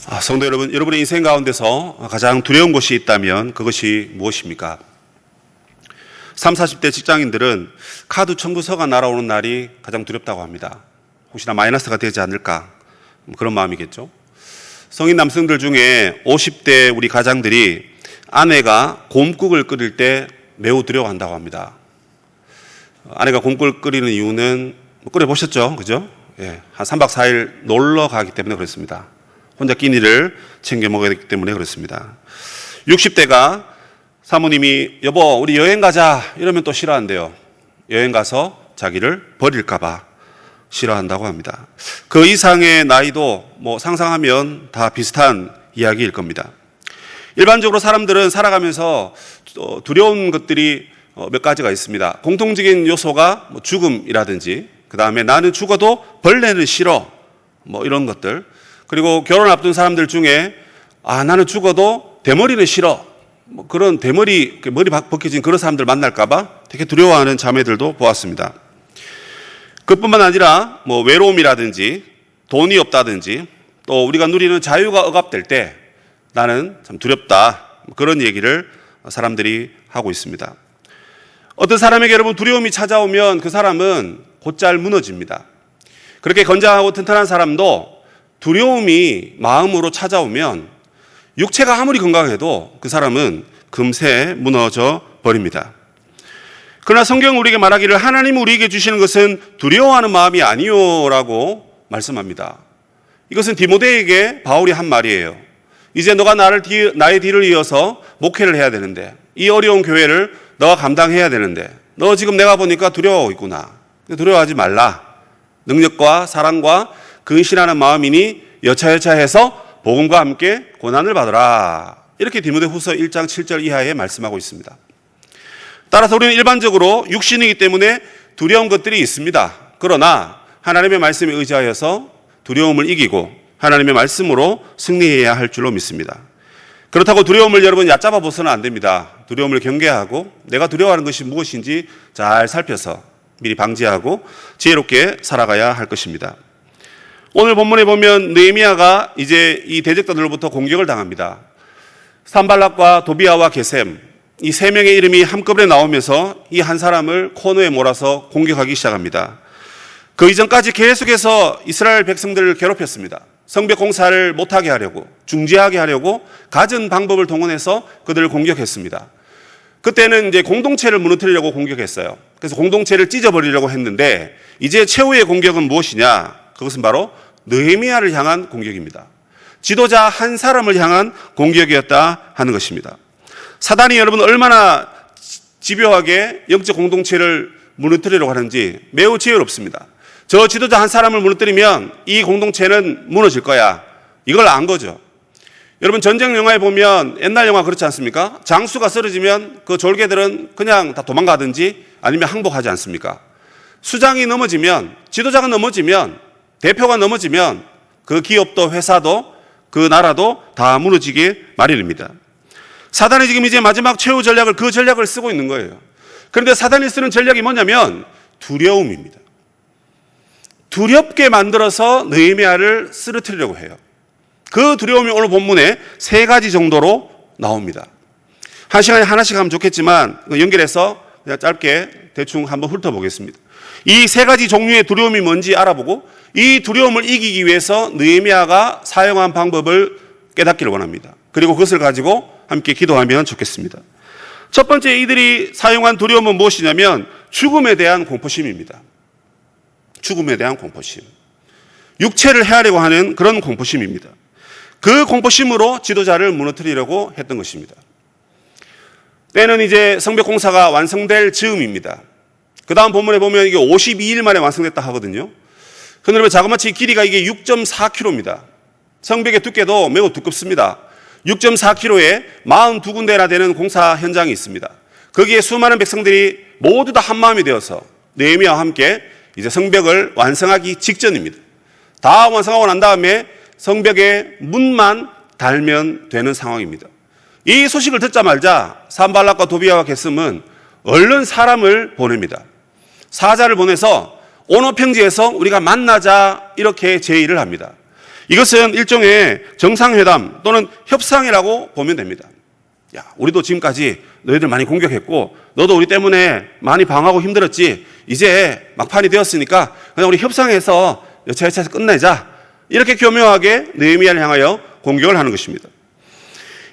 성도 여러분, 여러분의 인생 가운데서 가장 두려운 것이 있다면 그것이 무엇입니까? 30, 40대 직장인들은 카드 청구서가 날아오는 날이 가장 두렵다고 합니다. 혹시나 마이너스가 되지 않을까, 그런 마음이겠죠. 성인 남성들 중에 50대 우리 가장들이 아내가 곰국을 끓일 때 매우 두려워한다고 합니다. 아내가 곰국을 끓이는 이유는 끓여보셨죠? 그죠? 예, 한 3박 4일 놀러 가기 때문에 그렇습니다. 혼자 끼니를 챙겨 먹어야 되기 때문에 그렇습니다. 60대가 사모님이 여보 우리 여행 가자 이러면 또 싫어한대요. 여행 가서 자기를 버릴까봐 싫어한다고 합니다. 그 이상의 나이도 상상하면 다 비슷한 이야기일 겁니다. 일반적으로 사람들은 살아가면서 두려운 것들이 몇 가지가 있습니다. 공통적인 요소가 죽음이라든지, 그 다음에 나는 죽어도 벌레는 싫어, 이런 것들. 그리고 결혼 앞둔 사람들 중에 나는 죽어도 대머리는 싫어, 그런 머리 벗겨진 그런 사람들 만날까봐 되게 두려워하는 자매들도 보았습니다. 그뿐만 아니라 외로움이라든지 돈이 없다든지 또 우리가 누리는 자유가 억압될 때 나는 참 두렵다, 그런 얘기를 사람들이 하고 있습니다. 어떤 사람에게 여러분 두려움이 찾아오면 그 사람은 곧잘 무너집니다. 그렇게 건장하고 튼튼한 사람도 두려움이 마음으로 찾아오면 육체가 아무리 건강해도 그 사람은 금세 무너져 버립니다. 그러나 성경은 우리에게 말하기를 하나님이 우리에게 주시는 것은 두려워하는 마음이 아니요라고 말씀합니다. 이것은 디모데에게 바울이 한 말이에요. 이제 너가 나의 뒤를 이어서 목회를 해야 되는데, 이 어려운 교회를 너가 감당해야 되는데 너 지금 내가 보니까 두려워하고 있구나. 두려워하지 말라. 능력과 사랑과 근신하는 마음이니 여차여차해서 복음과 함께 고난을 받으라. 이렇게 디모데후서 1장 7절 이하에 말씀하고 있습니다. 따라서 우리는 일반적으로 육신이기 때문에 두려운 것들이 있습니다. 그러나 하나님의 말씀에 의지하여서 두려움을 이기고 하나님의 말씀으로 승리해야 할 줄로 믿습니다. 그렇다고 두려움을 여러분 얕잡아 보서는 안 됩니다. 두려움을 경계하고 내가 두려워하는 것이 무엇인지 잘 살펴서 미리 방지하고 지혜롭게 살아가야 할 것입니다. 오늘 본문에 보면 느헤미야가 이제 이 대적자들로부터 공격을 당합니다. 산발락과 도비아와 게셈, 이 세 명의 이름이 한꺼번에 나오면서 이 한 사람을 코너에 몰아서 공격하기 시작합니다. 그 이전까지 계속해서 이스라엘 백성들을 괴롭혔습니다. 성벽 공사를 못하게 하려고, 중지하게 하려고 갖은 방법을 동원해서 그들을 공격했습니다. 그때는 이제 공동체를 무너뜨리려고 공격했어요. 그래서 공동체를 찢어버리려고 했는데 이제 최후의 공격은 무엇이냐? 그것은 바로 느헤미야를 향한 공격입니다. 지도자 한 사람을 향한 공격이었다 하는 것입니다. 사단이 여러분 얼마나 집요하게 영적 공동체를 무너뜨리려고 하는지 매우 지혜롭습니다. 저 지도자 한 사람을 무너뜨리면 이 공동체는 무너질 거야, 이걸 안 거죠. 여러분 전쟁 영화에 보면 옛날 영화 그렇지 않습니까? 장수가 쓰러지면 그 졸개들은 그냥 다 도망가든지 아니면 항복하지 않습니까? 수장이 넘어지면, 지도자가 넘어지면, 대표가 넘어지면 그 기업도 회사도 그 나라도 다 무너지기 마련입니다. 사단이 지금 이제 마지막 최후 전략을, 그 전략을 쓰고 있는 거예요. 그런데 사단이 쓰는 전략이 뭐냐면 두려움입니다. 두렵게 만들어서 느헤미야를 쓰러뜨리려고 해요. 그 두려움이 오늘 본문에 세 가지 정도로 나옵니다. 한 시간에 하나씩 하면 좋겠지만 연결해서 그냥 짧게 대충 한번 훑어보겠습니다. 이 세 가지 종류의 두려움이 뭔지 알아보고 이 두려움을 이기기 위해서 느헤미야가 사용한 방법을 깨닫기를 원합니다. 그리고 그것을 가지고 함께 기도하면 좋겠습니다. 첫 번째, 이들이 사용한 두려움은 무엇이냐면 죽음에 대한 공포심입니다. 죽음에 대한 공포심. 육체를 해하려고 하는 그런 공포심입니다. 그 공포심으로 지도자를 무너뜨리려고 했던 것입니다. 때는 이제 성벽 공사가 완성될 즈음입니다. 그 다음 본문에 보면 이게 52일 만에 완성됐다 하거든요. 그런데 자그마치 길이가 이게 6.4km입니다. 성벽의 두께도 매우 두껍습니다. 6.4km에 42군데나 되는 공사 현장이 있습니다. 거기에 수많은 백성들이 모두 다 한마음이 되어서 느헤미야와 함께 이제 성벽을 완성하기 직전입니다. 다 완성하고 난 다음에 성벽의 문만 달면 되는 상황입니다. 이 소식을 듣자마자 산발락과 도비아와 게셈은 얼른 사람을 보냅니다. 사자를 보내서 오노 평지에서 우리가 만나자, 이렇게 제의를 합니다. 이것은 일종의 정상회담 또는 협상이라고 보면 됩니다. 야, 우리도 지금까지 너희들 많이 공격했고 너도 우리 때문에 많이 방황하고 힘들었지. 이제 막판이 되었으니까 그냥 우리 협상해서 여차여차해서 끝내자. 이렇게 교묘하게 느헤미야를 향하여 공격을 하는 것입니다.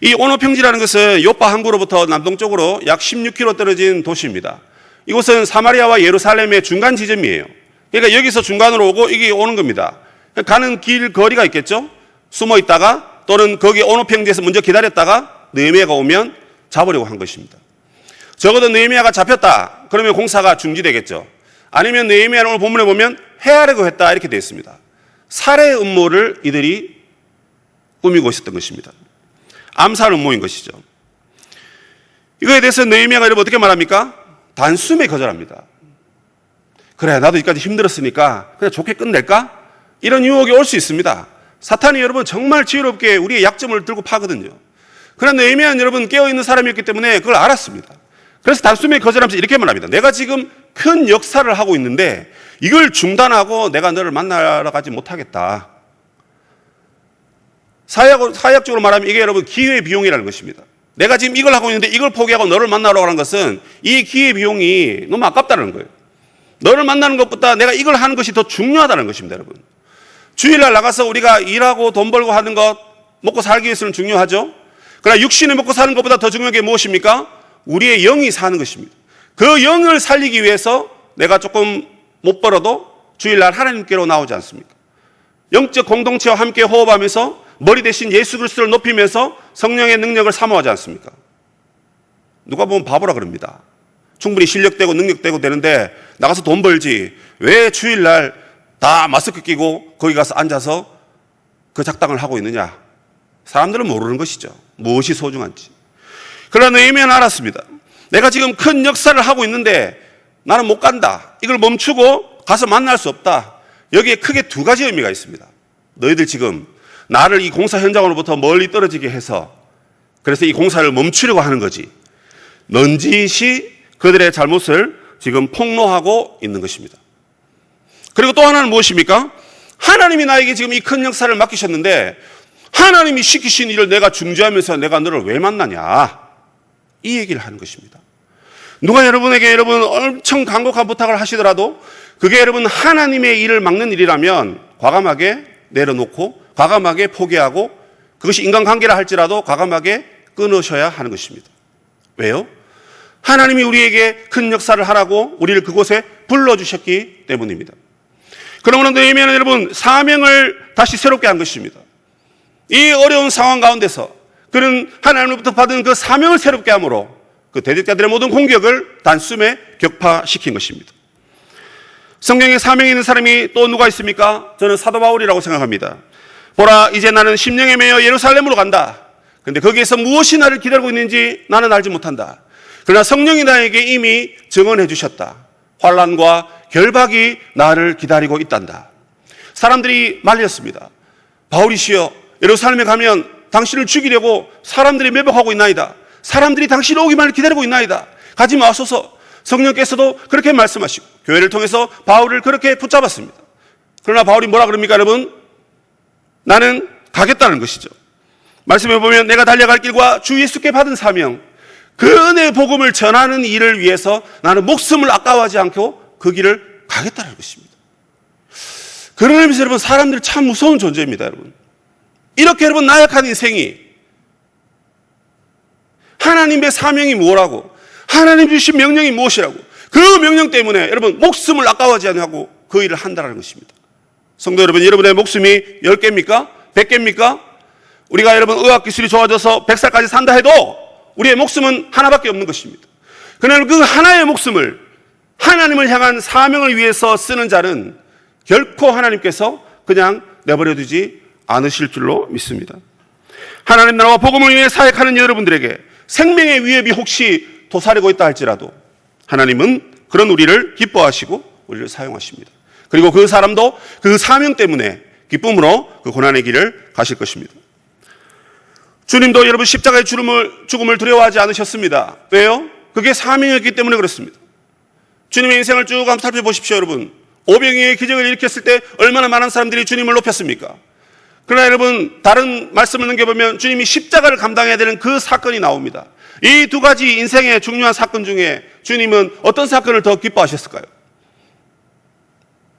이 오노평지라는 것은 요파 항구로부터 남동쪽으로 약 16km 떨어진 도시입니다. 이곳은 사마리아와 예루살렘의 중간 지점이에요. 그러니까 여기서 중간으로 오고 이게 오는 겁니다. 가는 길 거리가 있겠죠. 숨어 있다가 또는 거기 오노평지에서 먼저 기다렸다가 느헤미야가 오면 잡으려고 한 것입니다. 적어도 느헤미야가 잡혔다. 그러면 공사가 중지되겠죠. 아니면 느헤미야는 오늘 본문에 보면 해하려고 했다 이렇게 되어 있습니다. 살해 음모를 이들이 꾸미고 있었던 것입니다. 암살 음모인 것이죠. 이거에 대해서 느헤미야가 여러분 어떻게 말합니까? 단숨에 거절합니다. 그래, 나도 여기까지 힘들었으니까 그냥 좋게 끝낼까? 이런 유혹이 올 수 있습니다. 사탄이 여러분 정말 지혜롭게 우리의 약점을 들고 파거든요. 그러나 느헤미야는 여러분 깨어있는 사람이었기 때문에 그걸 알았습니다. 그래서 단숨에 거절하면서 이렇게 말합니다. 내가 지금 큰 역사를 하고 있는데 이걸 중단하고 내가 너를 만나러 가지 못하겠다. 사회학적으로 말하면 이게 여러분 기회비용이라는 것입니다. 내가 지금 이걸 하고 있는데 이걸 포기하고 너를 만나러 가는 것은 이 기회비용이 너무 아깝다는 거예요. 너를 만나는 것보다 내가 이걸 하는 것이 더 중요하다는 것입니다, 여러분. 주일날 나가서 우리가 일하고 돈 벌고 하는 것, 먹고 살기 위해서는 중요하죠. 그러나 육신을 먹고 사는 것보다 더 중요한 게 무엇입니까? 우리의 영이 사는 것입니다. 그 영을 살리기 위해서 내가 조금 못 벌어도 주일날 하나님께로 나오지 않습니까? 영적 공동체와 함께 호흡하면서 머리 대신 예수 그리스도를 높이면서 성령의 능력을 사모하지 않습니까? 누가 보면 바보라 그럽니다. 충분히 실력되고 능력되고 되는데 나가서 돈 벌지 왜 주일날 다 마스크 끼고 거기 가서 앉아서 그 작당을 하고 있느냐? 사람들은 모르는 것이죠. 무엇이 소중한지. 그러나 느헤미야는 알았습니다. 내가 지금 큰 역사를 하고 있는데 나는 못 간다. 이걸 멈추고 가서 만날 수 없다. 여기에 크게 두 가지 의미가 있습니다. 너희들 지금 나를 이 공사 현장으로부터 멀리 떨어지게 해서 그래서 이 공사를 멈추려고 하는 거지. 넌지시 그들의 잘못을 지금 폭로하고 있는 것입니다. 그리고 또 하나는 무엇입니까? 하나님이 나에게 지금 이 큰 역사를 맡기셨는데 하나님이 시키신 일을 내가 중지하면서 내가 너를 왜 만나냐? 이 얘기를 하는 것입니다. 누가 여러분에게 여러분 엄청 간곡한 부탁을 하시더라도 그게 여러분 하나님의 일을 막는 일이라면 과감하게 내려놓고 과감하게 포기하고 그것이 인간관계라 할지라도 과감하게 끊으셔야 하는 것입니다. 왜요? 하나님이 우리에게 큰 역사를 하라고 우리를 그곳에 불러주셨기 때문입니다. 그러므로 느헤미야는 여러분 사명을 다시 새롭게 한 것입니다. 이 어려운 상황 가운데서 그는 하나님으로부터 받은 그 사명을 새롭게 함으로 그 대적자들의 모든 공격을 단숨에 격파시킨 것입니다. 성경에 사명이 있는 사람이 또 누가 있습니까? 저는 사도 바울이라고 생각합니다. 보라, 이제 나는 심령에 매여 예루살렘으로 간다. 그런데 거기에서 무엇이 나를 기다리고 있는지 나는 알지 못한다. 그러나 성령이 나에게 이미 증언해 주셨다. 환난과 결박이 나를 기다리고 있단다. 사람들이 말렸습니다. 바울이시여, 예루살렘에 가면 당신을 죽이려고 사람들이 매복하고 있나이다. 사람들이 당신을 오기만을 기다리고 있나이다. 가지 마소서. 성령께서도 그렇게 말씀하시고 교회를 통해서 바울을 그렇게 붙잡았습니다. 그러나 바울이 뭐라 그럽니까, 여러분? 나는 가겠다는 것이죠. 말씀해 보면 내가 달려갈 길과 주 예수께 받은 사명, 그 은혜의 복음을 전하는 일을 위해서 나는 목숨을 아까워하지 않고 그 길을 가겠다는 것입니다. 그런 의미에서 여러분 사람들 참 무서운 존재입니다, 여러분. 이렇게 여러분 나약한 인생이 하나님의 사명이 뭐라고, 하나님 주신 명령이 무엇이라고, 그 명령 때문에 여러분 목숨을 아까워하지 않고 그 일을 한다는 것입니다. 성도 여러분, 여러분의 목숨이 10개입니까? 100개입니까? 우리가 여러분 의학기술이 좋아져서 100살까지 산다 해도 우리의 목숨은 하나밖에 없는 것입니다. 그러나 그 하나의 목숨을 하나님을 향한 사명을 위해서 쓰는 자는 결코 하나님께서 그냥 내버려 두지 않으실 줄로 믿습니다. 하나님 나라와 복음을 위해 사역하는 여러분들에게 생명의 위협이 혹시 도사리고 있다 할지라도 하나님은 그런 우리를 기뻐하시고 우리를 사용하십니다. 그리고 그 사람도 그 사명 때문에 기쁨으로 그 고난의 길을 가실 것입니다. 주님도 여러분 십자가의 죽음을 두려워하지 않으셨습니다. 왜요? 그게 사명이었기 때문에 그렇습니다. 주님의 인생을 쭉 한번 살펴보십시오, 여러분. 오병이어의 기적을 일으켰을 때 얼마나 많은 사람들이 주님을 높였습니까? 그러나 여러분, 다른 말씀을 넘겨보면 주님이 십자가를 감당해야 되는 그 사건이 나옵니다. 이 두 가지 인생의 중요한 사건 중에 주님은 어떤 사건을 더 기뻐하셨을까요?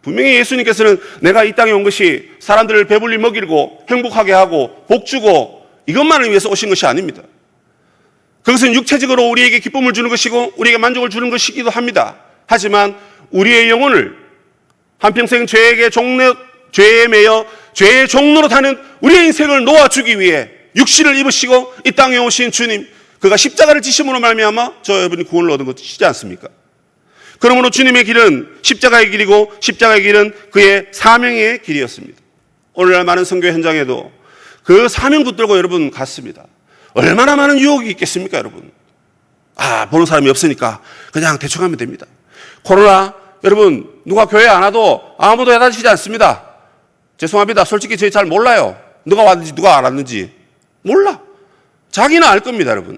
분명히 예수님께서는 내가 이 땅에 온 것이 사람들을 배불리 먹이고 행복하게 하고 복 주고 이것만을 위해서 오신 것이 아닙니다. 그것은 육체적으로 우리에게 기쁨을 주는 것이고 우리에게 만족을 주는 것이기도 합니다. 하지만 우리의 영혼을 한평생 죄에 매여 죄의 종로로 타는 우리의 인생을 놓아주기 위해 육신을 입으시고 이 땅에 오신 주님, 그가 십자가를 지심으로 말미암아 저 여러분이 구원을 얻은 것이지 않습니까? 그러므로 주님의 길은 십자가의 길이고 십자가의 길은 그의 사명의 길이었습니다. 오늘날 많은 선교 현장에도 그 사명 붙들고 여러분 갔습니다. 얼마나 많은 유혹이 있겠습니까, 여러분? 보는 사람이 없으니까 그냥 대충 하면 됩니다. 코로나, 여러분, 누가 교회 안 와도 아무도 야단치지 않습니다. 죄송합니다. 솔직히 저희 잘 몰라요. 누가 왔는지 누가 안 왔는지 몰라. 자기는 알 겁니다, 여러분.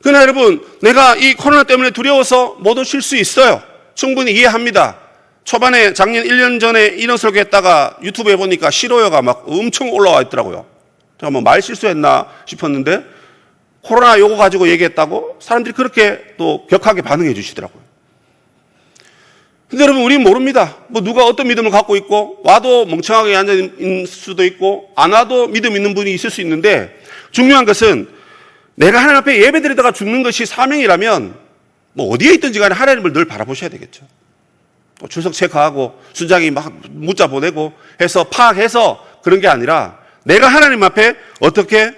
그러나 여러분, 내가 이 코로나 때문에 두려워서 못 오실 수 있어요. 충분히 이해합니다. 초반에 작년 1년 전에 이런 설교했다가 유튜브에 보니까 싫어요가 막 엄청 올라와 있더라고요. 제가 뭐 말 실수했나 싶었는데 코로나 요거 가지고 얘기했다고 사람들이 그렇게 또 격하게 반응해 주시더라고요. 근데 여러분, 우리는 모릅니다. 뭐 누가 어떤 믿음을 갖고 있고 와도 멍청하게 앉아 있을 수도 있고 안 와도 믿음 있는 분이 있을 수 있는데 중요한 것은 내가 하나님 앞에 예배드리다가 죽는 것이 사명이라면 뭐 어디에 있든지 간에 하나님을 늘 바라보셔야 되겠죠. 출석 체크하고 순장이 막 문자 보내고 해서 파악해서 그런 게 아니라 내가 하나님 앞에 어떻게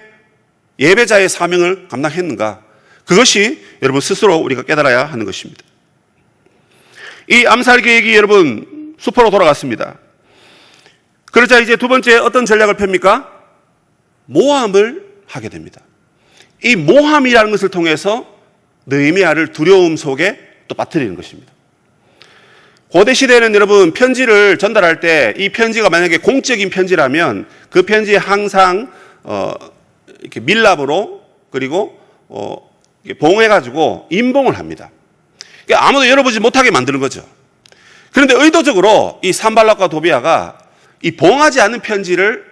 예배자의 사명을 감당했는가, 그것이 여러분 스스로 우리가 깨달아야 하는 것입니다. 이 암살 계획이 여러분 수포로 돌아갔습니다. 그러자 이제 두 번째 어떤 전략을 펴니까 모함을 하게 됩니다. 이 모함이라는 것을 통해서 느헤미야를 두려움 속에 또 빠뜨리는 것입니다. 고대 시대에는 여러분 편지를 전달할 때 이 편지가 만약에 공적인 편지라면 그 편지에 항상 이렇게 밀랍으로 그리고 봉해가지고 임봉을 합니다. 그러니까 아무도 열어보지 못하게 만드는 거죠. 그런데 의도적으로 이 산발락과 도비아가 이 봉하지 않은 편지를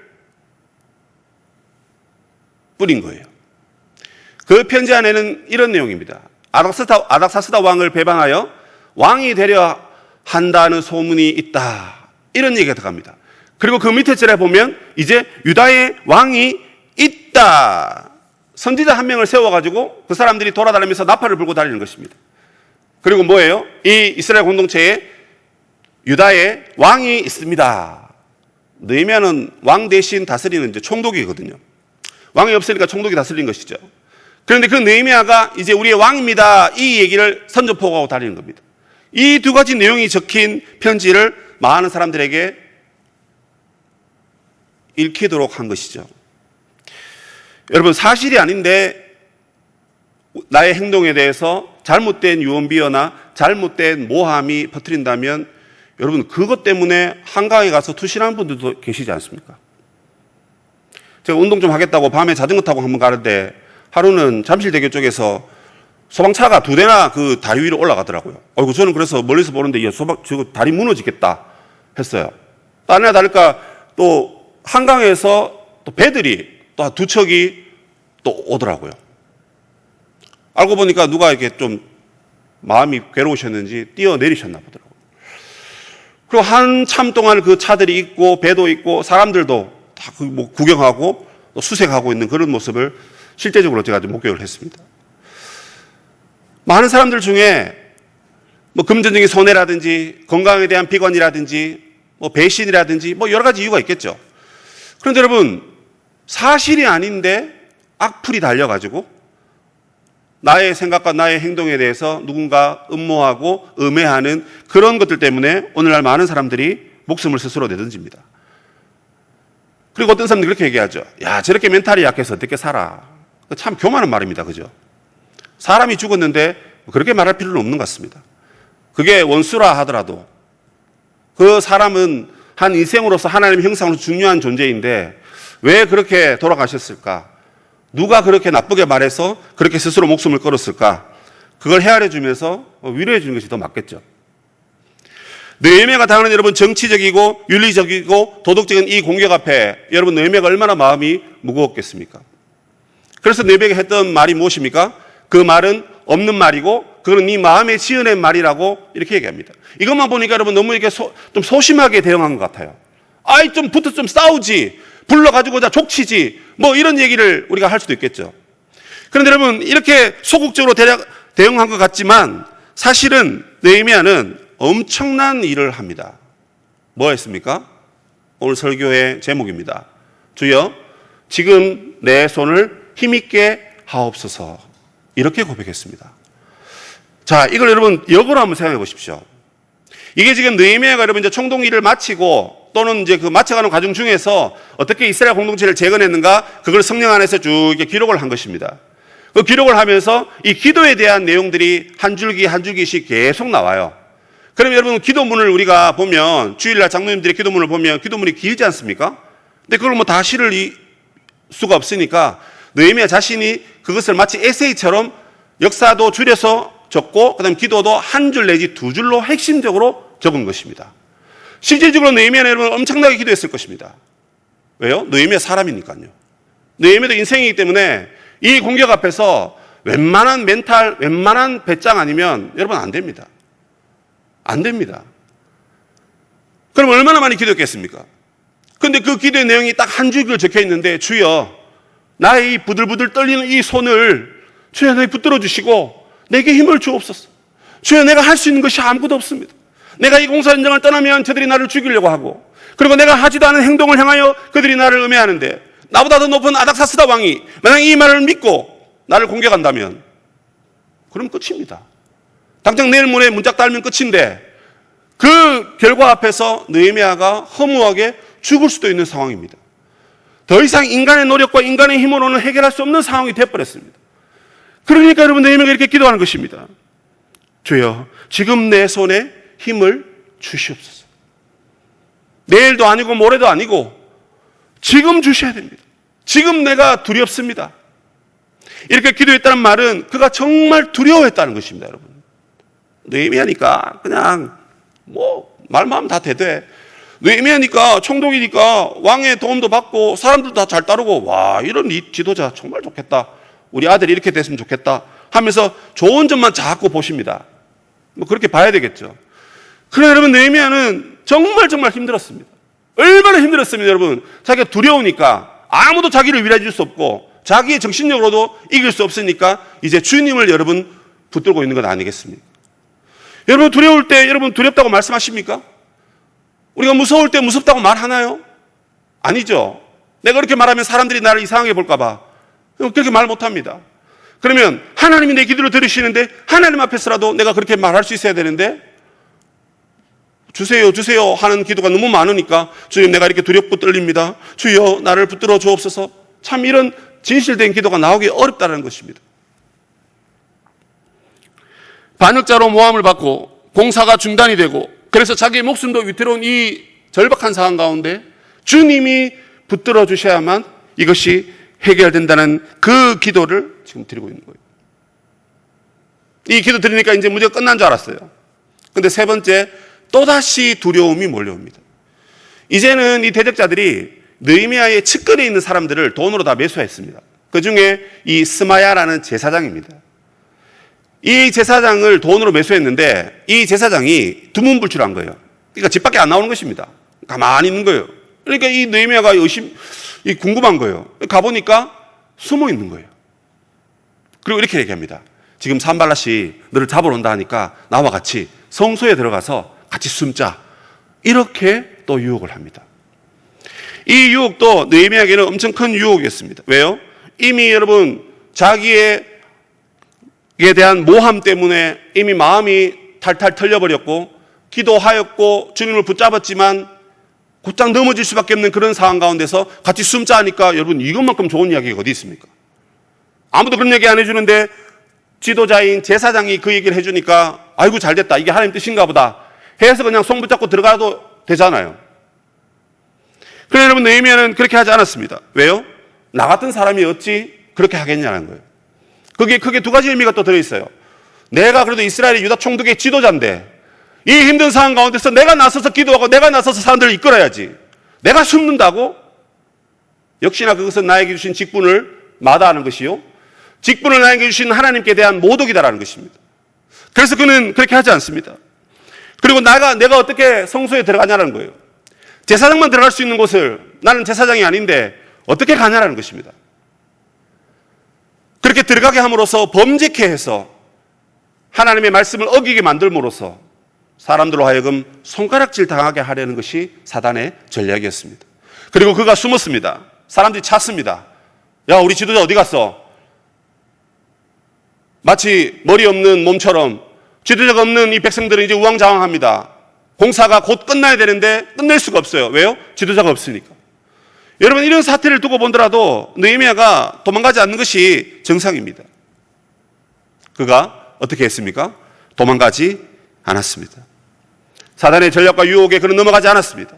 뿌린 거예요. 그 편지 안에는 이런 내용입니다. 아닥사스다 왕을 배반하여 왕이 되려 한다는 소문이 있다, 이런 얘기가 들어갑니다. 그리고 그 밑에 절에 보면 이제 유다의 왕이 있다, 선지자 한 명을 세워가지고 그 사람들이 돌아다니면서 나팔을 불고 다니는 것입니다. 그리고 뭐예요? 이 이스라엘 공동체에 유다의 왕이 있습니다. 느헤미야는 왕 대신 다스리는 이제 총독이거든요. 왕이 없으니까 총독이 다스리는 것이죠. 그런데 그 느헤미야가 이제 우리의 왕입니다, 이 얘기를 선전포고하고 다니는 겁니다. 이 두 가지 내용이 적힌 편지를 많은 사람들에게 읽히도록 한 것이죠. 여러분, 사실이 아닌데 나의 행동에 대해서 잘못된 유언비어나 잘못된 모함이 퍼뜨린다면 여러분, 그것 때문에 한강에 가서 투신하는 분들도 계시지 않습니까? 제가 운동 좀 하겠다고 밤에 자전거 타고 한번 가는데 하루는 잠실대교 쪽에서 소방차가 2대나 그 다리 위로 올라가더라고요. 저는 그래서 멀리서 보는데 저거 다리 무너지겠다 했어요. 또 아니나 다를까 또 한강에서 또 배들이 또 2척이 또 오더라고요. 알고 보니까 누가 이렇게 좀 마음이 괴로우셨는지 뛰어내리셨나 보더라고요. 그리고 한참 동안 그 차들이 있고 배도 있고 사람들도 다 뭐 구경하고 또 수색하고 있는 그런 모습을 실제적으로 제가 좀 목격을 했습니다. 많은 사람들 중에 뭐 금전적인 손해라든지 건강에 대한 비관이라든지 뭐 배신이라든지 뭐 여러 가지 이유가 있겠죠. 그런데 여러분, 사실이 아닌데 악플이 달려가지고 나의 생각과 나의 행동에 대해서 누군가 음모하고 음해하는 그런 것들 때문에 오늘날 많은 사람들이 목숨을 스스로 내던집니다. 그리고 어떤 사람들이 그렇게 얘기하죠. 야, 저렇게 멘탈이 약해서 어떻게 살아. 참 교만한 말입니다. 그죠? 사람이 죽었는데 그렇게 말할 필요는 없는 것 같습니다. 그게 원수라 하더라도 그 사람은 한 인생으로서 하나님의 형상으로 중요한 존재인데 왜 그렇게 돌아가셨을까? 누가 그렇게 나쁘게 말해서 그렇게 스스로 목숨을 걸었을까? 그걸 헤아려 주면서 위로해 주는 것이 더 맞겠죠. 느헤미야가 당하는 여러분 정치적이고 윤리적이고 도덕적인 이 공격 앞에 여러분 느헤미야가 얼마나 마음이 무거웠겠습니까? 그래서 느헤미야가 했던 말이 무엇입니까? 그 말은 없는 말이고 그거는 네 마음에 지어낸 말이라고 이렇게 얘기합니다. 이것만 보니까 여러분 너무 이렇게 좀 소심하게 대응한 것 같아요. 아이 좀 붙어 좀 싸우지, 불러가지고 자 족치지, 뭐 이런 얘기를 우리가 할 수도 있겠죠. 그런데 여러분 이렇게 소극적으로 대응한 것 같지만 사실은 느헤미야는 엄청난 일을 합니다. 뭐 했습니까? 오늘 설교의 제목입니다. 주여 지금 내 손을 힘있게 하옵소서, 이렇게 고백했습니다. 자, 이걸 여러분 역으로 한번 생각해 보십시오. 이게 지금 느헤미야가 여러분 이제 총독일을 마치고 또는 이제 그 마쳐가는 과정 중에서 어떻게 이스라엘 공동체를 재건했는가, 그걸 성령 안에서 쭉 이렇게 기록을 한 것입니다. 그 기록을 하면서 이 기도에 대한 내용들이 한 줄기 한 줄기씩 계속 나와요. 그럼 여러분 기도문을 우리가 보면 주일날 장로님들의 기도문을 보면 기도문이 길지 않습니까? 근데 그걸 뭐 다 실을 수가 없으니까 느헤미야 자신이 그것을 마치 에세이처럼 역사도 줄여서 적고 그다음 기도도 한 줄 내지 두 줄로 핵심적으로 적은 것입니다. 실질적으로 느헤미야는 여러분 엄청나게 기도했을 것입니다. 왜요? 느헤미야 사람이니까요. 느헤미야도 인생이기 때문에 이 공격 앞에서 웬만한 멘탈, 웬만한 배짱 아니면 여러분 안 됩니다. 안 됩니다. 그럼 얼마나 많이 기도했겠습니까? 근데 그 기도의 내용이 딱 한 줄기로 적혀 있는데, 주여 나의 이 부들부들 떨리는 이 손을 주여 내게 붙들어 주시고 내게 힘을 주옵소서. 주여 내가 할 수 있는 것이 아무것도 없습니다. 내가 이 공사 현장을 떠나면 저들이 나를 죽이려고 하고, 그리고 내가 하지도 않은 행동을 향하여 그들이 나를 음해하는데, 나보다 더 높은 아닥사스다 왕이 만약 이 말을 믿고 나를 공격한다면 그럼 끝입니다. 당장 내일 모레 문짝 달면 끝인데 그 결과 앞에서 느헤미야가 허무하게 죽을 수도 있는 상황입니다. 더 이상 인간의 노력과 인간의 힘으로는 해결할 수 없는 상황이 되어버렸습니다. 그러니까 여러분 느헤미야가 이렇게 기도하는 것입니다. 주여 지금 내 손에 힘을 주시옵소서. 내일도 아니고 모레도 아니고 지금 주셔야 됩니다. 지금 내가 두렵습니다. 이렇게 기도했다는 말은 그가 정말 두려워했다는 것입니다. 여러분 느헤미야니까 그냥 뭐 말만 하면 다 되되, 느헤미야니까 총독이니까 왕의 도움도 받고 사람들도 다 잘 따르고, 와 이런 이 지도자 정말 좋겠다, 우리 아들이 이렇게 됐으면 좋겠다 하면서 좋은 점만 자꾸 보십니다. 뭐 그렇게 봐야 되겠죠. 그러나 여러분 느헤미야는 정말 힘들었습니다. 얼마나 힘들었습니다. 여러분 자기가 두려우니까 아무도 자기를 위로해 줄 수 없고 자기의 정신력으로도 이길 수 없으니까 이제 주님을 여러분 붙들고 있는 것 아니겠습니까? 여러분 두려울 때 여러분 두렵다고 말씀하십니까? 우리가 무서울 때 무섭다고 말하나요? 아니죠. 내가 그렇게 말하면 사람들이 나를 이상하게 볼까 봐 그렇게 말 못합니다. 그러면 하나님이 내 기도를 들으시는데 하나님 앞에서라도 내가 그렇게 말할 수 있어야 되는데, 주세요 주세요 하는 기도가 너무 많으니까 주님 내가 이렇게 두렵고 떨립니다, 주여 나를 붙들어 주옵소서, 참 이런 진실된 기도가 나오기 어렵다는 것입니다. 반역자로 모함을 받고 공사가 중단이 되고 그래서 자기의 목숨도 위태로운 이 절박한 상황 가운데 주님이 붙들어 주셔야만 이것이 해결된다는 그 기도를 지금 드리고 있는 거예요. 이 기도 드리니까 이제 문제가 끝난 줄 알았어요. 근데 세 번째, 또다시 두려움이 몰려옵니다. 이제는 이 대적자들이 느헤미야의 측근에 있는 사람들을 돈으로 다 매수했습니다. 그 중에 이 스마야라는 제사장입니다. 이 제사장을 돈으로 매수했는데 이 제사장이 두문불출한 거예요. 그러니까 집 밖에 안 나오는 것입니다. 가만히 있는 거예요. 그러니까 이 느헤미야가 궁금한 거예요. 가보니까 숨어 있는 거예요. 그리고 이렇게 얘기합니다. 지금 산발랏이 너를 잡으러 온다 하니까 나와 같이 성소에 들어가서 같이 숨자. 이렇게 또 유혹을 합니다. 이 유혹도 느헤미야에게는 엄청 큰 유혹이었습니다. 왜요? 이미 여러분 자기에 대한 모함 때문에 이미 마음이 탈탈 털려버렸고 기도하였고 주님을 붙잡았지만 곧장 넘어질 수밖에 없는 그런 상황 가운데서 같이 숨자 하니까 여러분 이것만큼 좋은 이야기가 어디 있습니까? 아무도 그런 얘기 안 해주는데 지도자인 제사장이 그 얘기를 해주니까 아이고 잘됐다, 이게 하나님 뜻인가 보다 해서 그냥 손 붙잡고 들어가도 되잖아요. 그런데 여러분 느헤미야는 그렇게 하지 않았습니다. 왜요? 나 같은 사람이 어찌 그렇게 하겠냐는 거예요. 그게 크게 두 가지 의미가 또 들어있어요. 내가 그래도 이스라엘의 유다 총독의 지도자인데 이 힘든 상황 가운데서 내가 나서서 기도하고 내가 나서서 사람들을 이끌어야지. 내가 숨는다고? 역시나 그것은 나에게 주신 직분을 마다하는 것이요, 직분을 나에게 주신 하나님께 대한 모독이다라는 것입니다. 그래서 그는 그렇게 하지 않습니다. 그리고 내가 어떻게 성소에 들어가냐는 거예요. 제사장만 들어갈 수 있는 곳을 나는 제사장이 아닌데 어떻게 가냐라는 것입니다. 그렇게 들어가게 함으로써 범죄케 해서 하나님의 말씀을 어기게 만들므로써 사람들로 하여금 손가락질 당하게 하려는 것이 사단의 전략이었습니다. 그리고 그가 숨었습니다. 사람들이 찾습니다. 야, 우리 지도자 어디 갔어? 마치 머리 없는 몸처럼 지도자가 없는 이 백성들은 이제 우왕좌왕합니다. 공사가 곧 끝나야 되는데 끝낼 수가 없어요. 왜요? 지도자가 없으니까. 여러분, 이런 사태를 두고 본더라도 느헤미야가 도망가지 않는 것이 정상입니다. 그가 어떻게 했습니까? 도망가지 않았습니다. 사단의 전략과 유혹에 그는 넘어가지 않았습니다.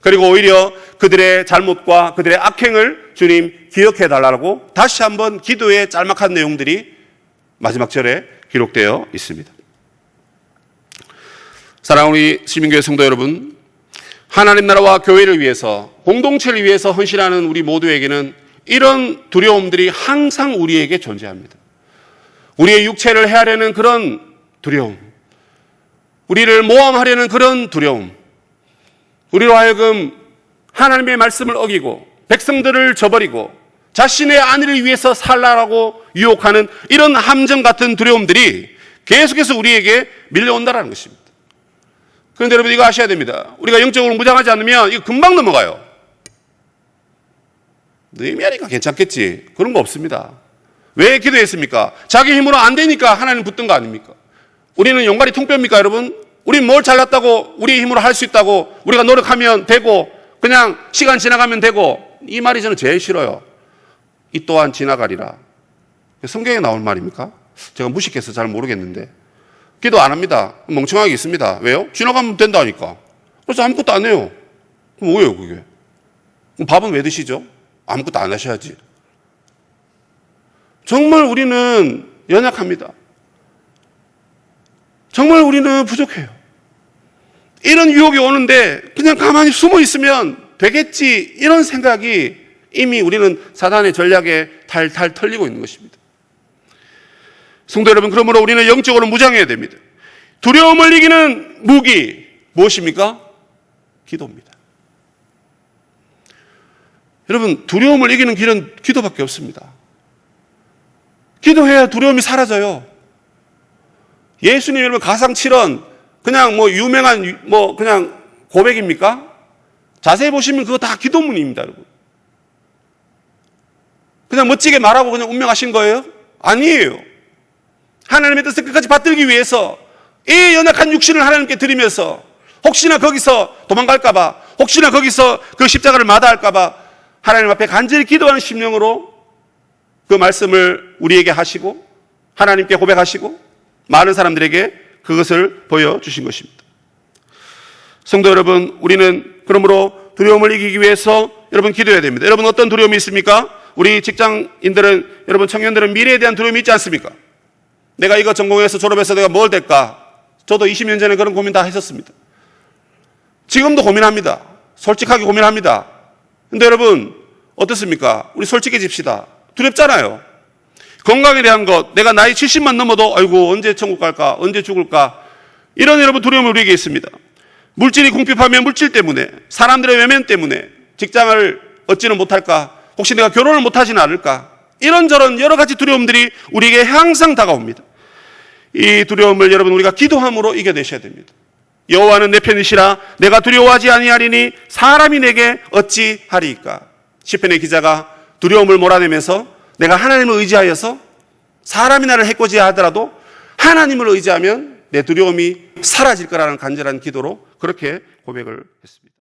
그리고 오히려 그들의 잘못과 그들의 악행을 주님 기억해 달라고 다시 한번 기도의 짤막한 내용들이 마지막 절에 기록되어 있습니다. 사랑하는 우리 시민교회 성도 여러분, 하나님 나라와 교회를 위해서, 공동체를 위해서 헌신하는 우리 모두에게는 이런 두려움들이 항상 우리에게 존재합니다. 우리의 육체를 헤아려는 그런 두려움, 우리를 모함하려는 그런 두려움, 우리로 하여금 하나님의 말씀을 어기고 백성들을 저버리고 자신의 안위를 위해서 살라라고 유혹하는 이런 함정 같은 두려움들이 계속해서 우리에게 밀려온다는 것입니다. 그런데 여러분, 이거 아셔야 됩니다. 우리가 영적으로 무장하지 않으면 이거 금방 넘어가요. 느헤미야니까 괜찮겠지. 그런 거 없습니다. 왜 기도했습니까? 자기 힘으로 안 되니까 하나님 붙든 거 아닙니까? 우리는 용가리 통뼈입니까, 여러분? 우린 뭘 잘났다고, 우리의 힘으로 할 수 있다고, 우리가 노력하면 되고, 그냥 시간 지나가면 되고, 이 말이 저는 제일 싫어요. 이 또한 지나가리라. 성경에 나올 말입니까? 제가 무식해서 잘 모르겠는데. 기도 안 합니다. 멍청하게 있습니다. 왜요? 지나가면 된다니까. 그래서 아무것도 안 해요. 그럼 뭐예요, 그게? 그럼 밥은 왜 드시죠? 아무것도 안 하셔야지. 정말 우리는 연약합니다. 정말 우리는 부족해요. 이런 유혹이 오는데 그냥 가만히 숨어 있으면 되겠지, 이런 생각이 이미 우리는 사단의 전략에 탈탈 털리고 있는 것입니다. 성도 여러분, 그러므로 우리는 영적으로 무장해야 됩니다. 두려움을 이기는 무기 무엇입니까? 기도입니다. 여러분, 두려움을 이기는 길은 기도밖에 없습니다. 기도해야 두려움이 사라져요. 예수님 여러분 가상 7원 그냥 유명한 그냥 고백입니까? 자세히 보시면 그거 다 기도문입니다, 여러분. 그냥 멋지게 말하고 그냥 운명하신 거예요? 아니에요. 하나님의 뜻을 끝까지 받들기 위해서 이 연약한 육신을 하나님께 드리면서 혹시나 거기서 도망갈까봐, 혹시나 거기서 그 십자가를 마다할까봐 하나님 앞에 간절히 기도하는 심령으로 그 말씀을 우리에게 하시고 하나님께 고백하시고 많은 사람들에게 그것을 보여주신 것입니다. 성도 여러분, 우리는 그러므로 두려움을 이기기 위해서 여러분 기도해야 됩니다. 여러분, 어떤 두려움이 있습니까? 우리 직장인들은, 여러분 청년들은 미래에 대한 두려움이 있지 않습니까? 내가 이거 전공해서 졸업해서 내가 뭘 될까? 저도 20년 전에 그런 고민 다 했었습니다. 지금도 고민합니다. 솔직하게 고민합니다. 근데 여러분 어떻습니까? 우리 솔직해집시다. 두렵잖아요. 건강에 대한 것, 내가 나이 70만 넘어도 아이고 언제 천국 갈까, 언제 죽을까, 이런 여러분 두려움이 우리에게 있습니다. 물질이 궁핍하면 물질 때문에, 사람들의 외면 때문에 직장을 얻지는 못할까, 혹시 내가 결혼을 못하지는 않을까, 이런저런 여러 가지 두려움들이 우리에게 항상 다가옵니다. 이 두려움을 여러분 우리가 기도함으로 이겨내셔야 됩니다. 여호와는 내 편이시라 내가 두려워하지 아니하리니 사람이 내게 어찌하리이까. 시편의 기자가 두려움을 몰아내면서 내가 하나님을 의지하여서 사람이 나를 해코지 하더라도 하나님을 의지하면 내 두려움이 사라질 거라는 간절한 기도로 그렇게 고백을 했습니다.